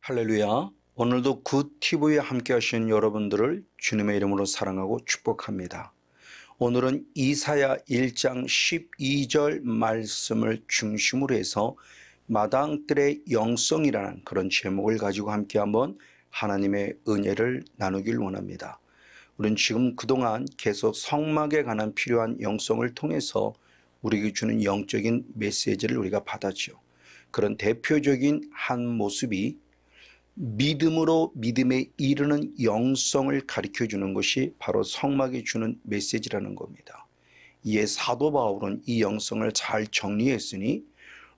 할렐루야. 오늘도 굿TV에 함께 하신 여러분들을 주님의 이름으로 사랑하고 축복합니다. 오늘은 이사야 1장 12절 말씀을 중심으로 해서 마당들의 영성이라는 그런 제목을 가지고 함께 한번 하나님의 은혜를 나누길 원합니다. 우리는 지금 그동안 계속 성막에 관한 필요한 영성을 통해서 우리에게 주는 영적인 메시지를 우리가 받았죠. 그런 대표적인 한 모습이 믿음으로 믿음에 이르는 영성을 가르쳐 주는 것이 바로 성막이 주는 메시지라는 겁니다. 이에 사도 바울은 이 영성을 잘 정리했으니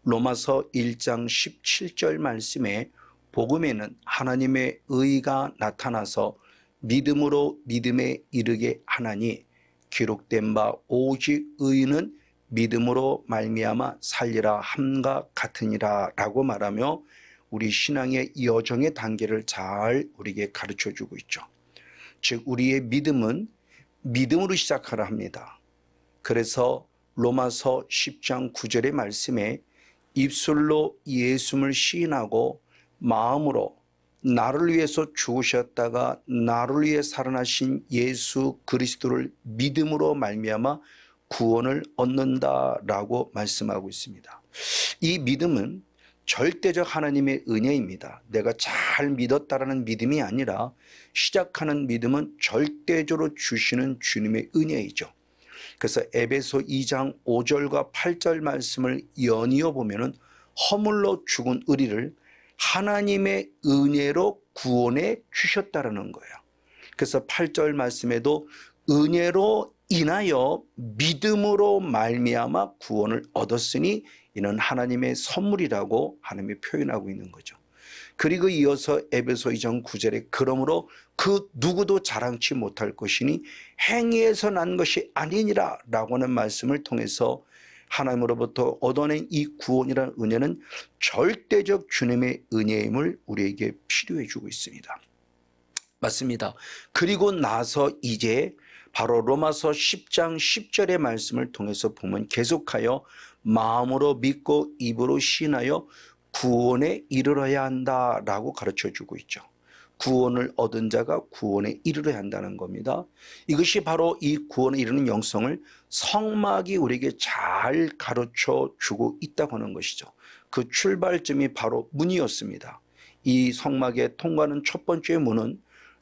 로마서 1장 17절 말씀에 복음에는 하나님의 의가 나타나서 믿음으로 믿음에 이르게 하나니 기록된 바 오직 의인은 믿음으로 말미암아 살리라 함과 같으니라 라고 말하며 우리 신앙의 여정의 단계를 잘 우리에게 가르쳐 주고 있죠. 즉 우리의 믿음은 믿음으로 시작하라 합니다. 그래서 로마서 10장 9절의 말씀에 입술로 예수를 시인하고 마음으로 나를 위해서 죽으셨다가 나를 위해 살아나신 예수 그리스도를 믿음으로 말미암아 구원을 얻는다라고 말씀하고 있습니다. 이 믿음은 절대적 하나님의 은혜입니다. 내가 잘 믿었다라는 믿음이 아니라 시작하는 믿음은 절대적으로 주시는 주님의 은혜이죠. 그래서 에베소 2장 5절과 8절 말씀을 연이어 보면은 허물로 죽은 우리를 하나님의 은혜로 구원해 주셨다라는 거예요. 그래서 8절 말씀에도 은혜로 인하여 믿음으로 말미암아 구원을 얻었으니 이는 하나님의 선물이라고 하나님이 표현하고 있는 거죠. 그리고 이어서 에베소 2장 9절에 그러므로 그 누구도 자랑치 못할 것이니 행위에서 난 것이 아니니라 라고 하는 말씀을 통해서 하나님으로부터 얻어낸 이 구원이라는 은혜는 절대적 주님의 은혜임을 우리에게 필요해 주고 있습니다. 맞습니다. 그리고 나서 이제 바로 로마서 10장 10절의 말씀을 통해서 보면 계속하여 마음으로 믿고 입으로 신하여 구원에 이르러야 한다라고 가르쳐 주고 있죠. 구원을 얻은 자가 구원에 이르러야 한다는 겁니다. 이것이 바로 이 구원에 이르는 영성을 성막이 우리에게 잘 가르쳐 주고 있다고 하는 것이죠. 그 출발점이 바로 문이었습니다. 이 성막에 통과하는 첫 번째 문은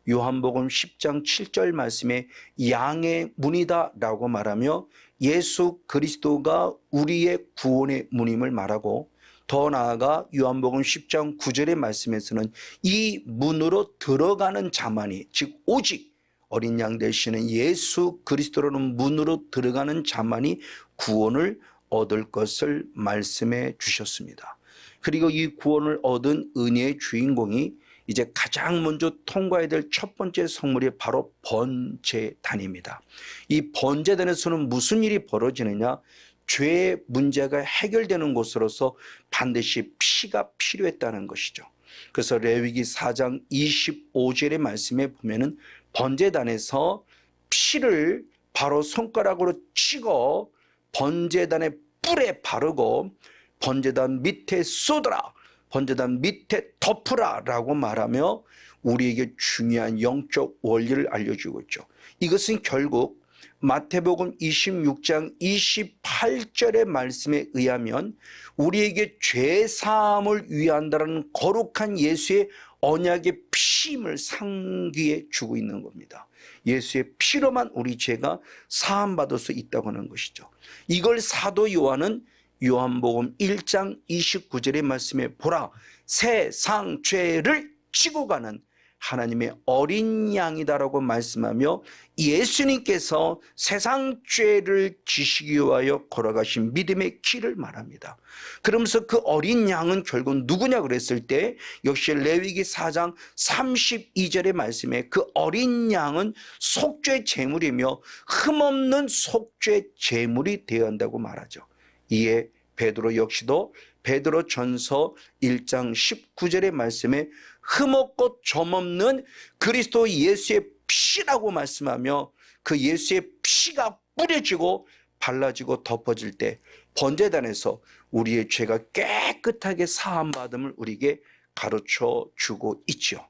요한복음 10장 7절 말씀에 양의 문이다 라고 말하며 예수 그리스도가 우리의 구원의 문임을 말하고 더 나아가 요한복음 10장 9절의 말씀에서는 이 문으로 들어가는 자만이 즉 오직 어린 양 되시는 예수 그리스도라는 문으로 들어가는 자만이 구원을 얻을 것을 말씀해 주셨습니다. 그리고 이 구원을 얻은 은혜의 주인공이 이제 가장 먼저 통과해야 될 첫 번째 성물이 바로 번제단입니다. 이 번제단에서는 무슨 일이 벌어지느냐? 죄의 문제가 해결되는 곳으로서 반드시 피가 필요했다는 것이죠. 그래서 레위기 4장 25절의 말씀에 보면은 번제단에서 피를 바로 손가락으로 찍어 번제단의 뿔에 바르고 번제단 밑에 쏟아라, 번제단 밑에 덮으라 라고 말하며 우리에게 중요한 영적 원리를 알려주고 있죠. 이것은 결국 마태복음 26장 28절의 말씀에 의하면 우리에게 죄사함을 위한다는 거룩한 예수의 언약의 피임을 상기해 주고 있는 겁니다. 예수의 피로만 우리 죄가 사함받을 수 있다고 하는 것이죠. 이걸 사도 요한은 요한복음 1장 29절의 말씀에 보라 세상 죄를 지고 가는 하나님의 어린 양이다라고 말씀하며 예수님께서 세상 죄를 지시기 위하여 걸어가신 믿음의 길을 말합니다. 그러면서 그 어린 양은 결국 누구냐 그랬을 때 역시 레위기 4장 32절의 말씀에 그 어린 양은 속죄 제물이며 흠없는 속죄 제물이 되어야 한다고 말하죠. 이에 베드로 역시도 베드로 전서 1장 19절의 말씀에 흠없고 점없는 그리스도 예수의 피라고 말씀하며 그 예수의 피가 뿌려지고 발라지고 덮어질 때 번제단에서 우리의 죄가 깨끗하게 사함받음을 우리에게 가르쳐 주고 있죠.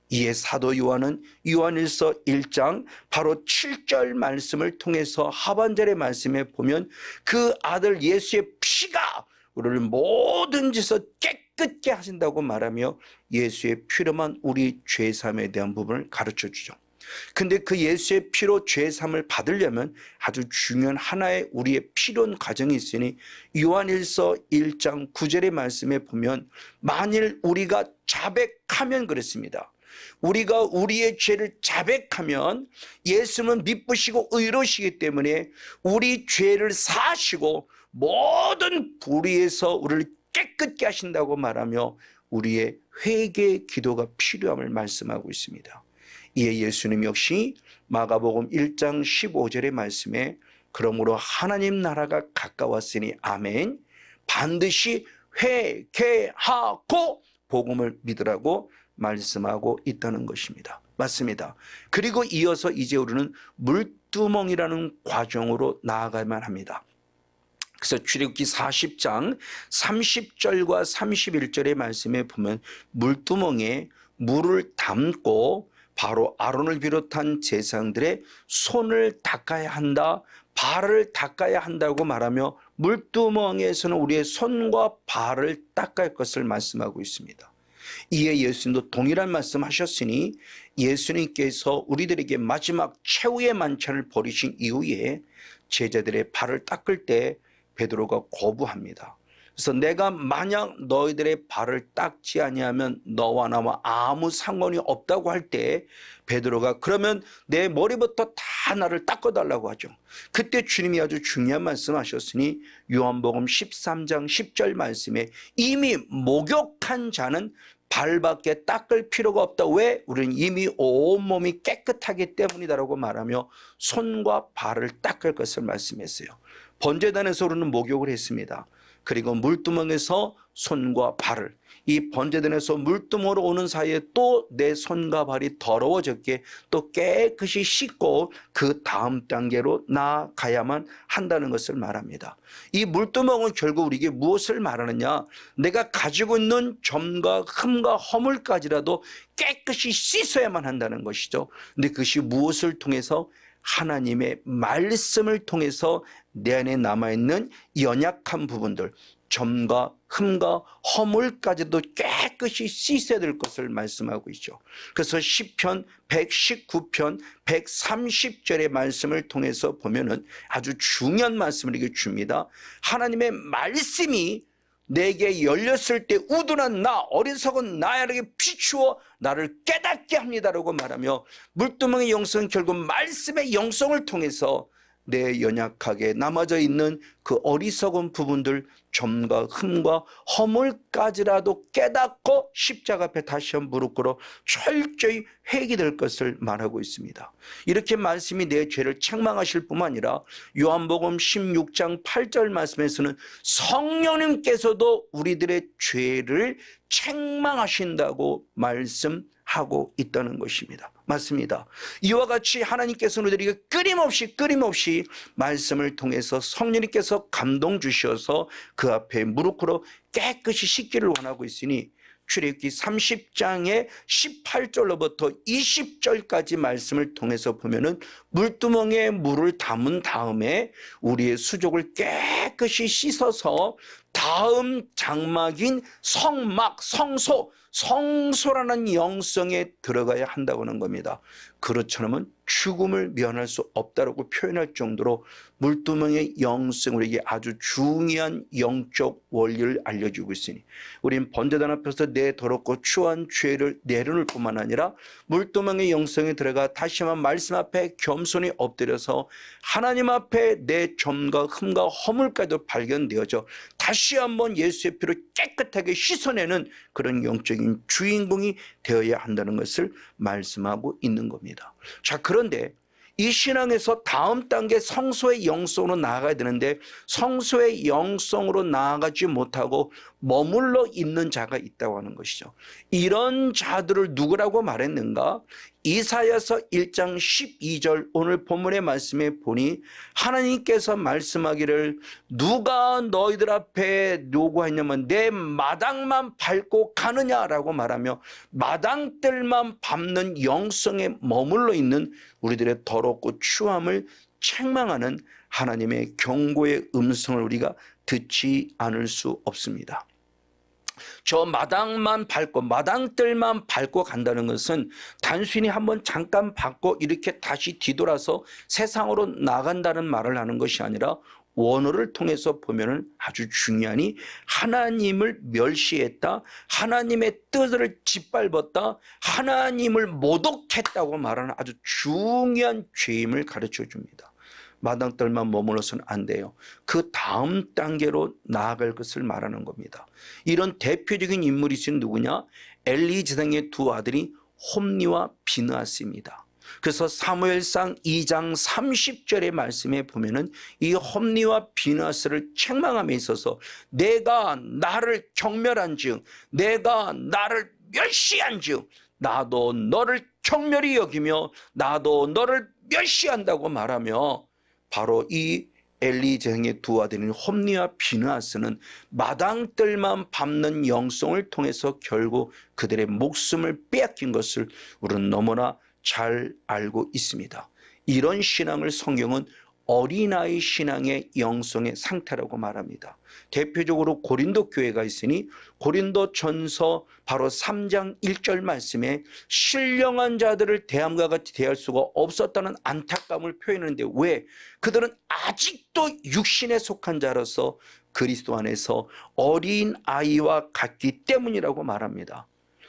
이에 사도 요한은 요한일서 1장 바로 7절 말씀을 통해서 하반절의 말씀에 보면 그 아들 예수의 피가 우리를 모든 짓에서 깨끗게 하신다고 말하며 예수의 피로만 우리 죄사함에 대한 부분을 가르쳐 주죠. 근데 그 예수의 피로 죄사함을 받으려면 아주 중요한 하나의 우리의 필요한 과정이 있으니 요한일서 1장 9절의 말씀에 보면 만일 우리가 자백하면 그랬습니다. 우리가 우리의 죄를 자백하면 예수는 미쁘시고 의로우시기 때문에 우리 죄를 사하시고 모든 불의에서 우리를 깨끗게 하신다고 말하며 우리의 회개 기도가 필요함을 말씀하고 있습니다. 이에 예수님 역시 마가복음 1장 15절의 말씀에 그러므로 하나님 나라가 가까웠으니 아멘 반드시 회개하고 복음을 믿으라고 말씀하고 있다는 것입니다. 맞습니다. 그리고 이어서 이제 우리는 물두멍이라는 과정으로 나아가야만 합니다. 그래서 출애굽기 40장 30절과 31절의 말씀에 보면 물두멍에 물을 담고 바로 아론을 비롯한 제사장들의 손을 닦아야 한다, 발을 닦아야 한다고 말하며 물두멍에서는 우리의 손과 발을 닦아야 할 것을 말씀하고 있습니다. 이에 예수님도 동일한 말씀하셨으니 예수님께서 우리들에게 마지막 최후의 만찬을 벌이신 이후에 제자들의 발을 닦을 때 베드로가 거부합니다. 그래서 내가 만약 너희들의 발을 닦지 아니하면 너와 나와 아무 상관이 없다고 할 때 베드로가 그러면 내 머리부터 다 나를 닦아달라고 하죠. 그때 주님이 아주 중요한 말씀하셨으니 요한복음 13장 10절 말씀에 이미 목욕한 자는 발밖에 닦을 필요가 없다. 왜? 우리는 이미 온몸이 깨끗하기 때문이다라고 말하며 손과 발을 닦을 것을 말씀했어요. 번제단에서 우리는 목욕을 했습니다. 그리고 물두멍에서 손과 발을, 이 번제단에서 물두멍으로 오는 사이에 또 내 손과 발이 더러워졌기에 또 깨끗이 씻고 그 다음 단계로 나아가야만 한다는 것을 말합니다. 이 물두멍은 결국 우리에게 무엇을 말하느냐, 내가 가지고 있는 점과 흠과 허물까지라도 깨끗이 씻어야만 한다는 것이죠. 근데 그것이 무엇을 통해서? 하나님의 말씀을 통해서 내 안에 남아있는 연약한 부분들, 점과 흠과 허물까지도 깨끗이 씻어야 될 것을 말씀하고 있죠. 그래서 시편 119편 130절의 말씀을 통해서 보면은 아주 중요한 말씀을 이렇게 줍니다. 하나님의 말씀이 내게 열렸을 때 우둔한 나, 어리석은 나에게 비추어 나를 깨닫게 합니다라고 말하며 물두멍의 영성은 결국 말씀의 영성을 통해서 내 연약하게 남아져 있는 그 어리석은 부분들, 점과 흠과 허물까지라도 깨닫고 십자가 앞에 다시 한번 무릎 꿇어 철저히 회개될 것을 말하고 있습니다. 이렇게 말씀이 내 죄를 책망하실 뿐만 아니라 요한복음 16장 8절 말씀에서는 성령님께서도 우리들의 죄를 책망하신다고 말씀하고 있다는 것입니다. 맞습니다. 이와 같이 하나님께서는 우리에게 끊임없이 말씀을 통해서 성령님께서 감동 주셔서 그 앞에 무릎 꿇어 깨끗이 씻기를 원하고 있으니 출애굽기 30장의 18절로부터 20절까지 말씀을 통해서 보면은 물두멍에 물을 담은 다음에 우리의 수족을 깨끗이 씻어서 다음 장막인 성막, 성소라는 영성에 들어가야 한다고 하는 겁니다. 그렇지 않으면 죽음을 면할 수 없다고 표현할 정도로 물두멍의 영성, 우리에게 아주 중요한 영적 원리를 알려주고 있으니 우린 번제단 앞에서 내 더럽고 추한 죄를 내려놓을 뿐만 아니라 물두멍의 영성에 들어가 다시 한번 말씀 앞에 겸손히 엎드려서 하나님 앞에 내 점과 흠과 허물까지도 발견되어져 다시 한번 예수의 피로 깨끗하게 씻어내는 그런 영적인 주인공이 되어야 한다는 것을 말씀하고 있는 겁니다. 자, 그런데 이 신앙에서 다음 단계 성소의 영성으로 나아가야 되는데 성소의 영성으로 나아가지 못하고 머물러 있는 자가 있다고 하는 것이죠. 이런 자들을 누구라고 말했는가? 이사야서 1장 12절 오늘 본문의 말씀에 보니 하나님께서 말씀하기를 누가 너희들 앞에 요구하냐면 내 마당만 밟고 가느냐라고 말하며 마당들만 밟는 영성에 머물러 있는 우리들의 더럽고 추함을 책망하는 하나님의 경고의 음성을 우리가 듣지 않을 수 없습니다. 저 마당만 밟고 마당들만 밟고 간다는 것은 단순히 한번 잠깐 밟고 이렇게 다시 뒤돌아서 세상으로 나간다는 말을 하는 것이 아니라 원어를 통해서 보면은 아주 중요하니 하나님을 멸시했다, 하나님의 뜻을 짓밟았다, 하나님을 모독했다고 말하는 아주 중요한 죄임을 가르쳐 줍니다. 마당들만 머물러서는 안 돼요. 그 다음 단계로 나아갈 것을 말하는 겁니다. 이런 대표적인 인물이 누구냐? 엘리 제사장의 두 아들이 홈니와 비느하스입니다. 그래서 사무엘상 2장 30절의 말씀에 보면은 이 홈니와 비느하스를 책망함에 있어서 내가 나를 경멸한즉, 내가 나를 멸시한즉 나도 너를 경멸히 여기며 나도 너를 멸시한다고 말하며 바로 이 엘리 제사장의 두 아들인 홈니와 비느하스는 마당들만 밟는 영성을 통해서 결국 그들의 목숨을 빼앗긴 것을 우리는 너무나 잘 알고 있습니다. 이런 신앙을 성경은 어린아이 신앙의 영성의 상태라고 말합니다. 대표적으로 고린도 교회가 있으니 고린도 전서 바로 3장 1절 말씀에 신령한 자들을 대함과 같이 대할 수가 없었다는 안타까움을 표현하는데 왜? 그들은 아직도 육신에 속한 자로서 그리스도 안에서 어린 아이와 같기 때문이라고 말합니다.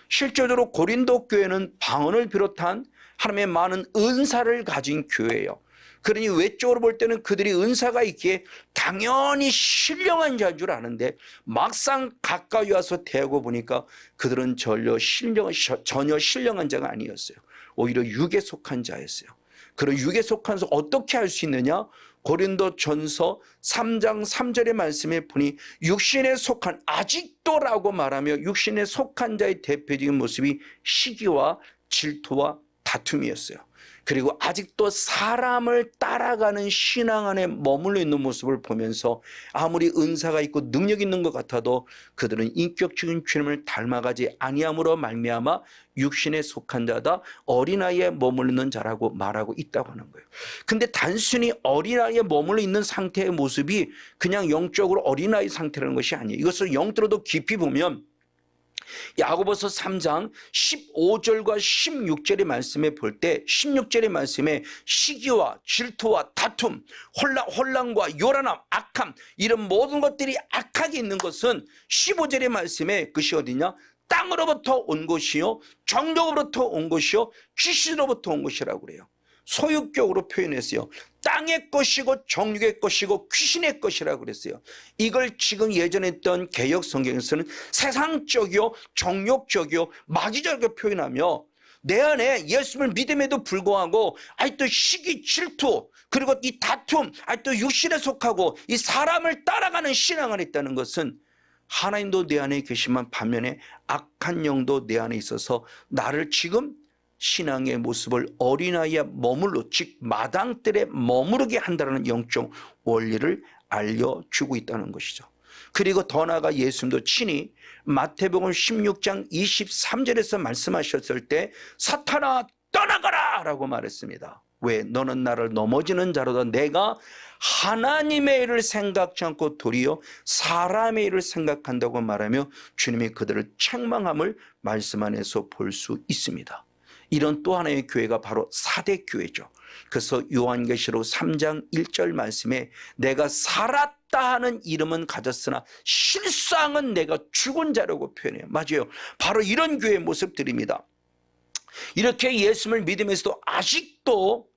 실제적으로 고린도 교회는 방언을 비롯한 하나님의 많은 은사를 가진 교회예요. 그러니 외적으로 볼 때는 그들이 은사가 있기에 당연히 신령한 자인 줄 아는데 막상 가까이 와서 대하고 보니까 그들은 전혀 신령한 자가 아니었어요. 오히려 육에 속한 자였어요. 그런 육에 속한 자 어떻게 할 수 있느냐? 고린도 전서 3장 3절의 말씀에 보니 육신에 속한 아직도라고 말하며 육신에 속한 자의 대표적인 모습이 시기와 질투와 다툼이었어요. 그리고 아직도 사람을 따라가는 신앙 안에 머물러 있는 모습을 보면서 아무리 은사가 있고 능력 있는 것 같아도 그들은 인격적인 주님을 닮아가지 아니함으로 말미암아 육신에 속한 자다, 어린아이에 머물러 있는 자라고 말하고 있다고 하는 거예요. 근데 단순히 어린아이에 머물러 있는 상태의 모습이 그냥 영적으로 어린아이 상태라는 것이 아니에요. 이것을 영적으로도 깊이 보면 야고보서 3장 15절과 16절의 말씀에 볼 때 16절의 말씀에 시기와 질투와 다툼, 혼란과 요란함, 악함 이런 모든 것들이 악하게 있는 것은 15절의 말씀에 그것이 어디냐? 땅으로부터 온 것이요 정욕으로부터 온 것이요 귀신으로부터 온 것이라고 그래요. 소유격으로 표현했어요. 땅의 것이고 정욕의 것이고 귀신의 것이라고 그랬어요. 이걸 지금 예전에 했던 개역 성경에서는 세상적이요 정욕적이요 마귀적으로 표현하며 내 안에 예수를 믿음에도 불구하고 아직도 시기 질투 그리고 이 다툼 아직도 육신에 속하고 이 사람을 따라가는 신앙 안에 있다는 것은 하나님도 내 안에 계시만 반면에 악한 영도 내 안에 있어서 나를 지금 신앙의 모습을 어린아이에 머물러 즉 마당들에 머무르게 한다는 영적 원리를 알려주고 있다는 것이죠. 그리고 더 나아가 예수님도 친히 마태복음 16장 23절에서 말씀하셨을 때 사탄아 떠나가라 라고 말했습니다. 왜? 너는 나를 넘어지는 자로다. 내가 하나님의 일을 생각지 않고 도리어 사람의 일을 생각한다고 말하며 주님이 그들을 책망함을 말씀 안에서 볼 수 있습니다. 이런 또 하나의 교회가 바로 사대교회죠. 그래서 요한계시록 3장 1절 말씀에 내가 살았다 하는 이름은 가졌으나 실상은 내가 죽은 자라고 표현해요. 맞아요. 바로 이런 교회의 모습들입니다. 이렇게 예수를 믿으면서도 아직도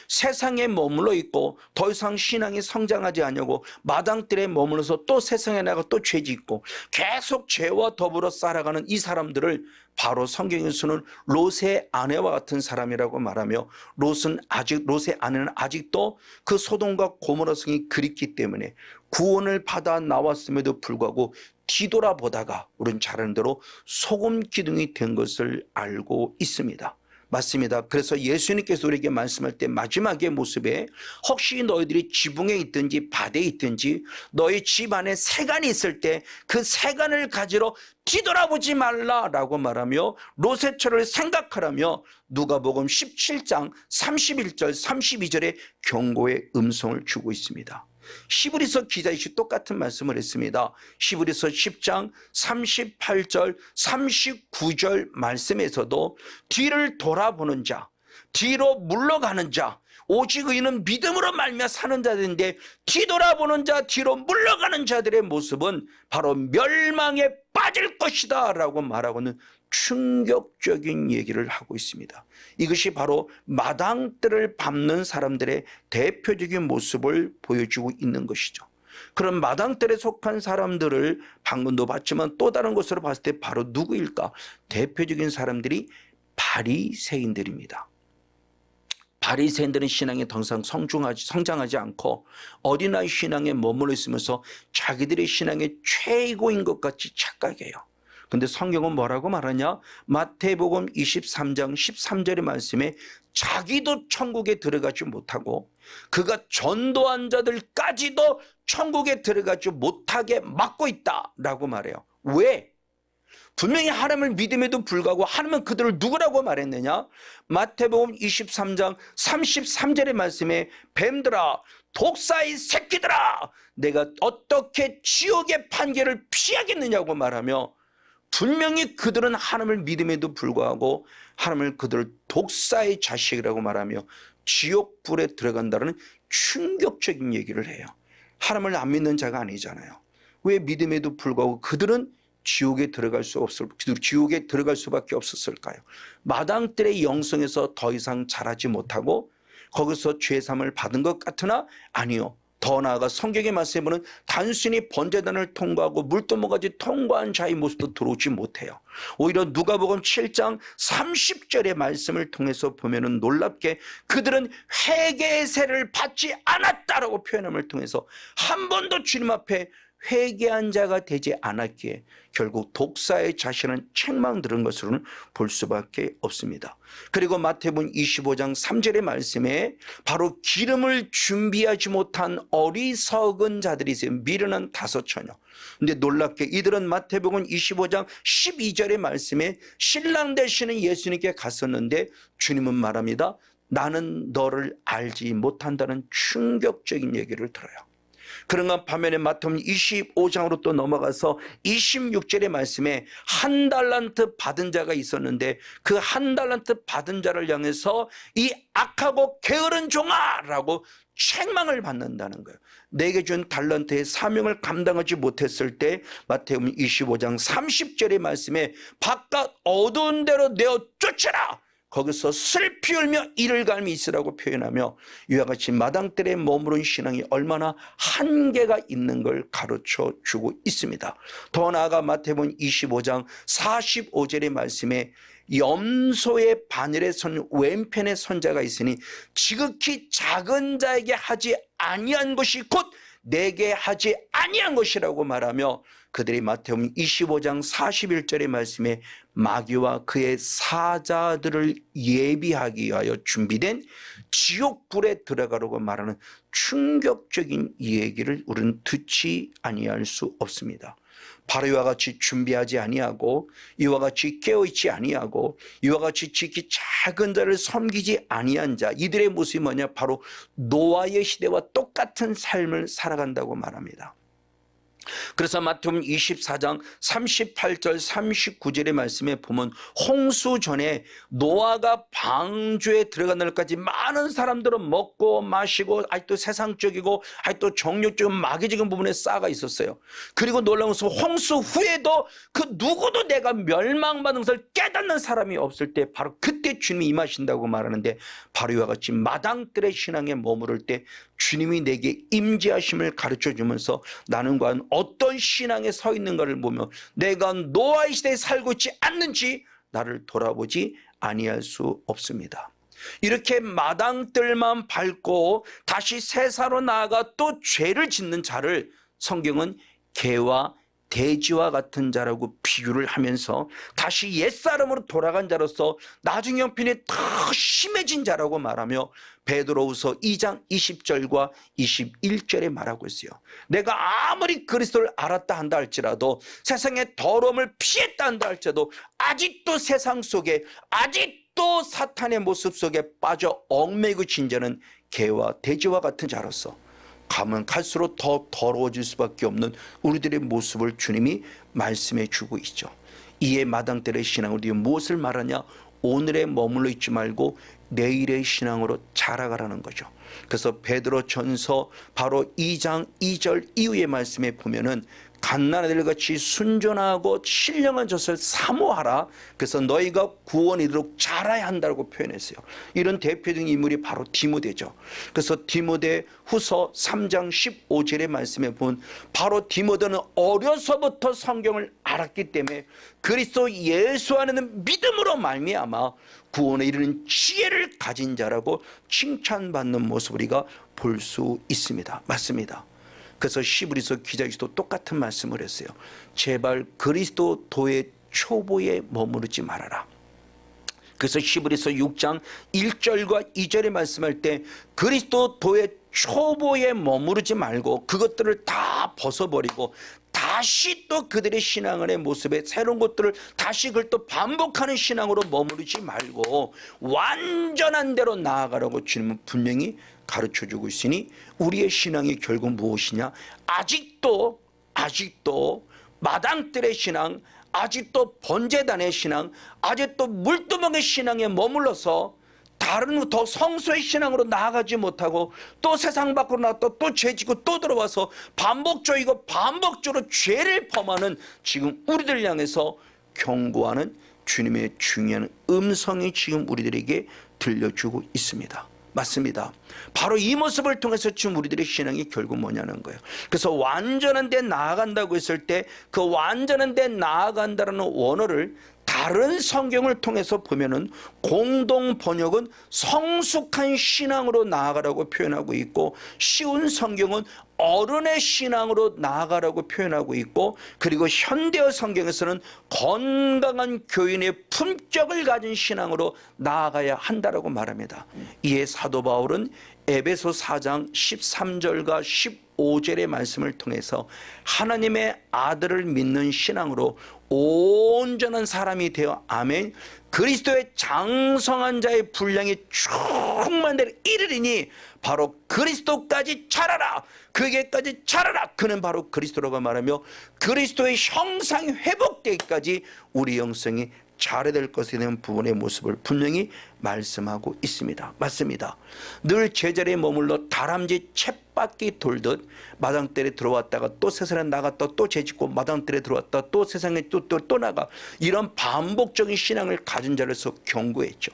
세상에 머물러 있고 더 이상 신앙이 성장하지 않냐고 마당들에 머물러서 또 세상에 나가 또 죄짓고 계속 죄와 더불어 살아가는 이 사람들을 바로 성경에서는 롯의 아내와 같은 사람이라고 말하며 롯의 아내는 아직도 그 소돔과 고모라 성이 그립기 때문에 구원을 받아 나왔음에도 불구하고 뒤돌아보다가 우리는 잘 아는 대로 소금 기둥이 된 것을 알고 있습니다. 맞습니다. 그래서 예수님께서 우리에게 말씀할 때 마지막의 모습에 혹시 너희들이 지붕에 있든지 밭에 있든지 너희 집 안에 세간이 있을 때 그 세간을 가지러 뒤돌아보지 말라라고 말하며 로세처를 생각하라며 누가복음 17장 31절 32절의 경고의 음성을 주고 있습니다. 히브리서 기자 역시 똑같은 말씀을 했습니다. 히브리서 10장 38절 39절 말씀에서도 뒤를 돌아보는 자, 뒤로 물러가는 자, 오직 의인은 믿음으로 말미암아 사는 자들인데 뒤돌아보는 자, 뒤로 물러가는 자들의 모습은 바로 멸망에 빠질 것이다 라고 말하고는 충격적인 얘기를 하고 있습니다. 이것이 바로 마당들을 밟는 사람들의 대표적인 모습을 보여주고 있는 것이죠. 그런 마당들에 속한 사람들을 방금도 봤지만 또 다른 것으로 봤을 때 바로 누구일까? 대표적인 사람들이 바리새인들입니다. 바리새인들은 신앙에 더 이상 성장하지 않고 어린아이 신앙에 머물러 있으면서 자기들의 신앙의 최고인 것 같이 착각해요. 근데 성경은 뭐라고 말하냐? 마태복음 23장 13절의 말씀에 자기도 천국에 들어가지 못하고 그가 전도한 자들까지도 천국에 들어가지 못하게 막고 있다라고 말해요. 왜? 분명히 하나님을 믿음에도 불구하고 하나님은 그들을 누구라고 말했느냐? 마태복음 23장 33절의 말씀에 뱀들아 독사의 새끼들아 내가 어떻게 지옥의 판결을 피하겠느냐고 말하며 분명히 그들은 하나님을 믿음에도 불구하고 하나님을 그들을 독사의 자식이라고 말하며 지옥불에 들어간다는 충격적인 얘기를 해요. 하나님을 안 믿는 자가 아니잖아요. 왜 믿음에도 불구하고 그들은 지옥에 들어갈 수밖에 없었을까요? 마당들의 영성에서 더 이상 자라지 못하고 거기서 죄삼을 받은 것 같으나 아니요. 더 나아가 성경의 말씀에 보면 단순히 번제단을 통과하고 물두멍까지 통과한 자의 모습도 들어오지 못해요. 오히려 누가복음 7장 30절의 말씀을 통해서 보면은 놀랍게 그들은 회개의 세를 받지 않았다라고 표현함을 통해서 한 번도 주님 앞에 회개한 자가 되지 않았기에 결국 독사의 자신은 책망들은 것으로는 볼 수밖에 없습니다. 그리고 마태복음 25장 3절의 말씀에 바로 기름을 준비하지 못한 어리석은 자들이 있어요. 미련한 5처녀. 근데 놀랍게 이들은 마태복음 25장 12절의 말씀에 신랑 되시는 예수님께 갔었는데 주님은 말합니다. 나는 너를 알지 못한다는 충격적인 얘기를 들어요. 그런가 반면에 마태복음 25장으로 또 넘어가서 26절의 말씀에 1달란트 받은 자가 있었는데 그 1달란트 받은 자를 향해서 이 악하고 게으른 종아 라고 책망을 받는다는 거예요. 내게 준 달란트의 사명을 감당하지 못했을 때 마태복음 25장 30절의 말씀에 바깥 어두운 데로 내어 쫓아라. 거기서 슬피 울며 이를 갈미 있으라고 표현하며 이와 같이 마당들에 머무른 신앙이 얼마나 한계가 있는 걸 가르쳐 주고 있습니다. 더 나아가 마태복음 25장 45절의 말씀에 염소의 바늘에 선 왼편에 선자가 있으니 지극히 작은 자에게 하지 아니한 것이 곧 내게 하지 아니한 것이라고 말하며 그들이 마태복음 25장 41절의 말씀에 마귀와 그의 사자들을 예비하기 위하여 준비된 지옥불에 들어가려고 말하는 충격적인 얘기를 우리는 듣지 아니할 수 없습니다. 바로 이와 같이 준비하지 아니하고 이와 같이 깨어있지 아니하고 이와 같이 지극히 작은 자를 섬기지 아니한 자 이들의 모습이 뭐냐? 바로 노아의 시대와 똑같은 삶을 살아간다고 말합니다. 그래서 마태복음 24장 38절 39절의 말씀에 보면 홍수 전에 노아가 방주에 들어간 날까지 많은 사람들은 먹고 마시고 아직도 세상적이고 아직도 정욕적인 마귀적인 부분에 쌓아가 있었어요. 그리고 놀라운 것은 홍수 후에도 그 누구도 내가 멸망받는 것을 깨닫는 사람이 없을 때 바로 그때 주님이 임하신다고 말하는데 바로 이와 같이 마당들의 신앙에 머무를 때 주님이 내게 임재하심을 가르쳐주면서 나는 과연 어떤 신앙에 서 있는가를 보며 내가 노아의 시대에 살고 있지 않는지 나를 돌아보지 아니할 수 없습니다. 이렇게 마당들만 밟고 다시 세사로 나아가 또 죄를 짓는 자를 성경은 개와 돼지와 같은 자라고 비유를 하면서 다시 옛사람으로 돌아간 자로서 나중 형편이 더 심해진 자라고 말하며 베드로후서 2장 20절과 21절에 말하고 있어요. 내가 아무리 그리스도를 알았다 한다 할지라도 세상의 더러움을 피했다 한다 할지라도 아직도 세상 속에 아직도 사탄의 모습 속에 빠져 얽매이고 진 자는 개와 돼지와 같은 자로서 가면 갈수록 더 더러워질 수밖에 없는 우리들의 모습을 주님이 말씀해 주고 있죠. 이에 마당들의 신앙으로 우리 무엇을 말하냐? 오늘에 머물러 있지 말고 내일의 신앙으로 자라가라는 거죠. 그래서 베드로전서 바로 2장 2절 이후의 말씀에 보면은 갓난 아들같이 순전하고 신령한 젖을 사모하라. 그래서 너희가 구원에 이르도록 자라야 한다고 표현했어요. 이런 대표적인 인물이 바로 디모데죠. 그래서 디모데 후서 3장 15절의 말씀에 보면 바로 디모데는 어려서부터 성경을 알았기 때문에 그리스도 예수 안에는 믿음으로 말미암아 구원에 이르는 지혜를 가진 자라고 칭찬받는 모습을 우리가 볼 수 있습니다. 맞습니다. 그래서 시브리서 기자에서도 똑같은 말씀을 했어요. 제발 그리스도 도의 초보에 머무르지 말아라. 그래서 시브리서 6장 1절과 2절에 말씀할 때 그리스도 도의 초보에 머무르지 말고 그것들을 다 벗어버리고 다시 또 그들의 신앙의 모습에 새로운 것들을 다시 그걸 또 반복하는 신앙으로 머무르지 말고 완전한 대로 나아가라고 주님은 분명히 가르쳐주고 있으니 우리의 신앙이 결국 무엇이냐? 아직도 마당들의 신앙, 아직도 번제단의 신앙, 아직도 물두멍의 신앙에 머물러서 다른 더 성소의 신앙으로 나아가지 못하고 또 세상 밖으로 나왔다 또 죄지고 또 들어와서 반복적으로 죄를 범하는 지금 우리들 향해서 경고하는 주님의 중요한 음성이 지금 우리들에게 들려주고 있습니다. 맞습니다. 바로 이 모습을 통해서 지금 우리들의 신앙이 결국 뭐냐는 거예요. 그래서 완전한 데 나아간다고 했을 때 그 완전한 데 나아간다는 원어를 다른 성경을 통해서 보면은 공동 번역은 성숙한 신앙으로 나아가라고 표현하고 있고 쉬운 성경은 어른의 신앙으로 나아가라고 표현하고 있고 그리고 현대어 성경에서는 건강한 교인의 품격을 가진 신앙으로 나아가야 한다라고 말합니다. 이에 사도 바울은 에베소 4장 13절과 15절의 말씀을 통해서 하나님의 아들을 믿는 신앙으로 온전한 사람이 되어 아멘 그리스도의 장성한 자의 분량이 충만되는 이르리니 바로 그리스도까지 자라라 그에게까지 자라라 그는 바로 그리스도라고 말하며 그리스도의 형상이 회복되기까지 우리 영성이 자라야 될 것에 대한 부분의 모습을 분명히 말씀하고 있습니다. 맞습니다. 늘 제자리에 머물러 다람쥐 쳇바퀴 돌듯 마당들에 들어왔다가 또 세상에 나갔다 또 죄짓고 마당들에 들어왔다 또 세상에 또 나가 이런 반복적인 신앙을 가진 자로서 경고했죠.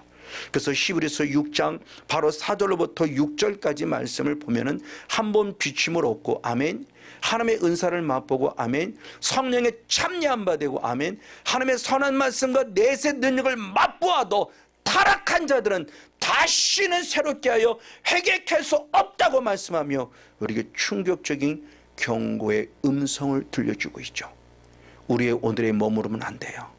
그래서 히브리서 6장 바로 4절로부터 6절까지 말씀을 보면은 한 번 비침을 얻고 아멘 하나님의 은사를 맛보고 아멘 성령의 참여한 바 되고 아멘 하나님의 선한 말씀과 내세 능력을 맛보아도 타락한 자들은 다시는 새롭게 하여 회개할 수 없다고 말씀하며 우리에게 충격적인 경고의 음성을 들려주고 있죠. 우리의 오늘에 머무르면 안 돼요.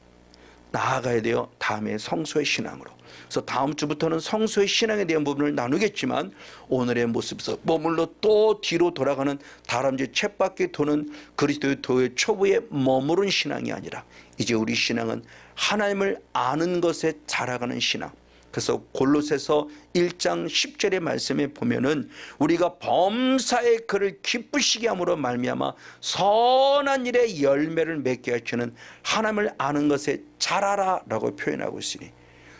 나아가야 돼요. 다음에 성소의 신앙으로. 그래서 다음 주부터는 성소의 신앙에 대한 부분을 나누겠지만 오늘의 모습에서 머물러 또 뒤로 돌아가는 다람쥐 쳇바퀴 도는 그리스도의 도의 초보에 머무른 신앙이 아니라 이제 우리 신앙은 하나님을 아는 것에 자라가는 신앙. 그래서 골로새서 1장 10절의 말씀에 보면은 우리가 범사의 그를 기쁘시게 함으로 말미암아 선한 일의 열매를 맺게 하시는 하나님을 아는 것에 자라라라고 표현하고 있으니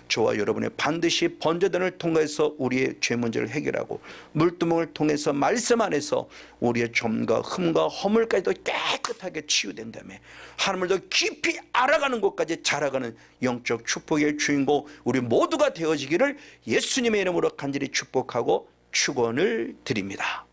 저와 여러분의 반드시 번제단을 통해서 우리의 죄 문제를 해결하고 물두멍을 통해서 말씀 안에서 우리의 점과 흠과 허물까지도 깨끗하게 치유된 다음에 하나님을 더 깊이 알아가는 곳까지 자라가는 영적 축복의 주인공 우리 모두가 되어지기를 예수님의 이름으로 간절히 축복하고 축원을 드립니다.